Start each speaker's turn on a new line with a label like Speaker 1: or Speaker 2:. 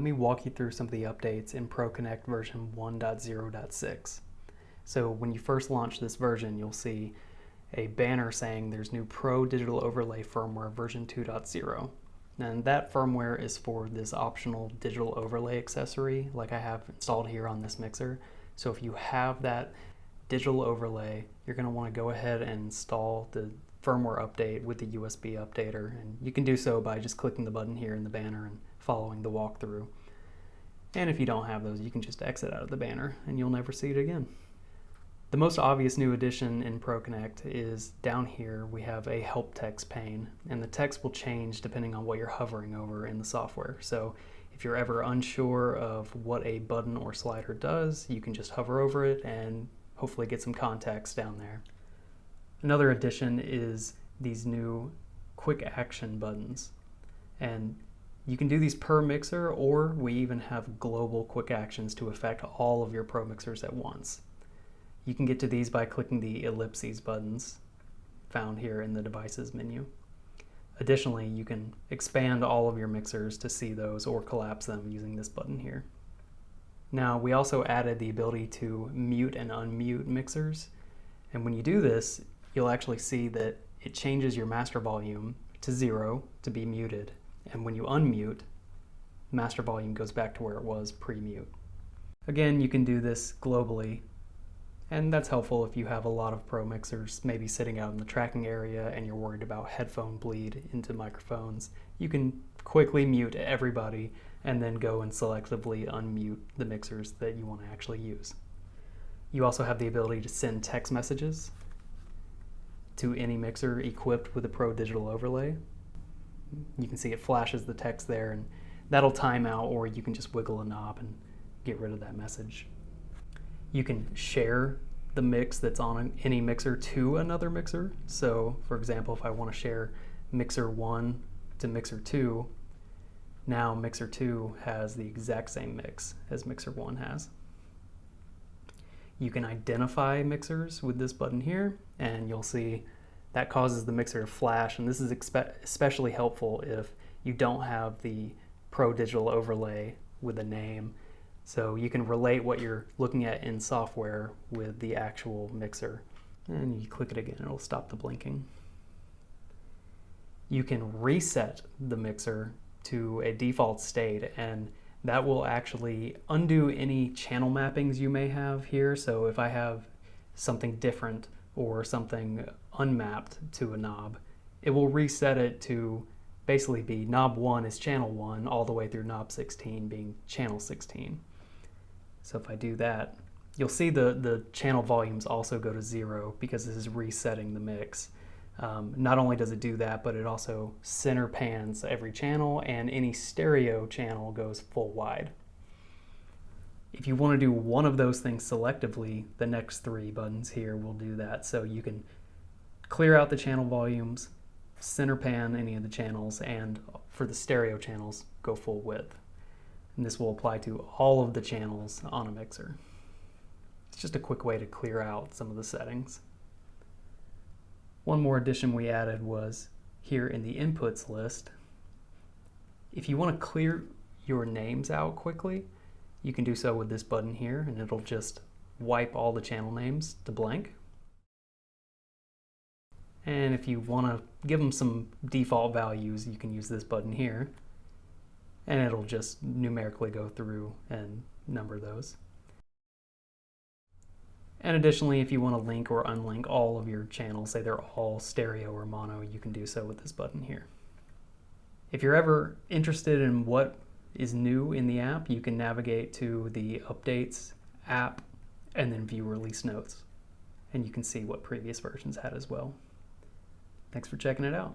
Speaker 1: me walk you through some of the updates in ProConnect version 1.0.6. So when you first launch this version, you'll see a banner saying there's new Pro Digital Overlay firmware version 2.0. And that firmware is for this optional digital overlay accessory like I have installed here on this mixer. So if you have that digital overlay, you're going to want to go ahead and install the firmware update with the USB updater, and you can do so by just clicking the button here in the banner and following the walkthrough. And if you don't have those, you can just exit out of the banner and you'll never see it again. The most obvious new addition in ProConnect is down here we have a help text pane, and the text will change depending on what you're hovering over in the software. So if you're ever unsure of what a button or slider does, you can just hover over it and hopefully get some context down there. Another addition is these new quick action buttons, and you can do these per mixer, or we even have global quick actions to affect all of your Pro mixers at once. You can get to these by clicking the ellipses buttons found here in the devices menu. Additionally, you can expand all of your mixers to see those or collapse them using this button here. Now, we also added the ability to mute and unmute mixers, and when you do this, you'll actually see that it changes your master volume to 0 to be muted, and when you unmute, master volume goes back to where it was pre-mute. Again, you can do this globally, and that's helpful if you have a lot of Pro mixers maybe sitting out in the tracking area and you're worried about headphone bleed into microphones. You can quickly mute everybody and then go and selectively unmute the mixers that you want to actually use. You also have the ability to send text messages to any mixer equipped with a Pro Digital Overlay. You can see it flashes the text there, and that'll time out, or you can just wiggle a knob and get rid of that message. You can share the mix that's on any mixer to another mixer. So for example, if I want to share mixer 1 to mixer 2, now mixer 2 has the exact same mix as mixer 1 has. You can identify mixers with this button here, and you'll see that causes the mixer to flash, and this is especially helpful if you don't have the Pro Digital Overlay with a name. So you can relate what you're looking at in software with the actual mixer. And you click it again, it'll stop the blinking. You can reset the mixer to a default state, and that will actually undo any channel mappings you may have here. So if I have something different or something unmapped to a knob, it will reset it to basically be knob 1 is channel 1 all the way through knob 16 being channel 16. So if I do that, you'll see the channel volumes also go to 0 because this is resetting the mix. Not only does it do that, but it also center pans every channel, and any stereo channel goes full wide. If you want to do one of those things selectively, the next 3 buttons here will do that. So you can clear out the channel volumes, center pan any of the channels, and for the stereo channels, go full width. And this will apply to all of the channels on a mixer. It's just a quick way to clear out some of the settings. One more addition we added was here in the inputs list. If you want to clear your names out quickly, you can do so with this button here, and it'll just wipe all the channel names to blank. And if you want to give them some default values, you can use this button here, and it'll just numerically go through and number those. And additionally, if you want to link or unlink all of your channels, say they're all stereo or mono, you can do so with this button here. If you're ever interested in what is new in the app, you can navigate to the Updates app and then view release notes. And you can see what previous versions had as well. Thanks for checking it out.